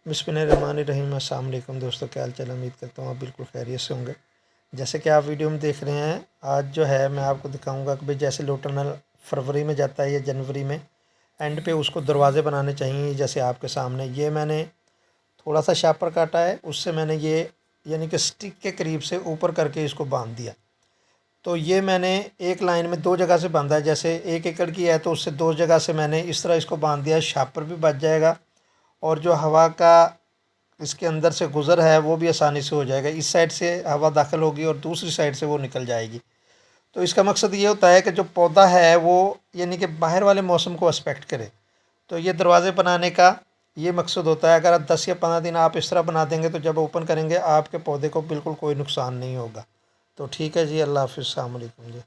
बिस्मिल्लाहिर्रहमानिर्रहीम। अस्सलाम वालेकुम दोस्तों, क्या हाल चाल। उम्मीद करता हूँ आप बिल्कुल खैरियत से होंगे। जैसे कि आप वीडियो में देख रहे हैं, आज जो है मैं आपको दिखाऊंगा कि भाई जैसे लो टनल फरवरी में जाता है या जनवरी में एंड पे उसको दरवाज़े बनाने चाहिए। जैसे आपके सामने ये मैंने थोड़ा सा शापर काटा है, उससे मैंने ये यानी कि स्टिक के करीब से ऊपर करके इसको बांध दिया। तो ये मैंने एक लाइन में दो जगह से बांधा है। जैसे 1 एकड़ की है तो उससे दो जगह से मैंने इस तरह इसको बांध दिया है। शापर भी बच जाएगा और जो हवा का इसके अंदर से गुज़र है वो भी आसानी से हो जाएगा। इस साइड से हवा दाखिल होगी और दूसरी साइड से वो निकल जाएगी। तो इसका मकसद ये होता है कि जो पौधा है वो यानी कि बाहर वाले मौसम को एक्सपेक्ट करे। तो ये दरवाज़े बनाने का ये मकसद होता है। अगर आप 10 या 15 दिन आप इस तरह बना देंगे तो जब ओपन करेंगे आपके पौधे को बिल्कुल कोई नुकसान नहीं होगा। तो ठीक है जी, अल्लाह हाफ़िज़, अस्सलाम वालेकुम जी।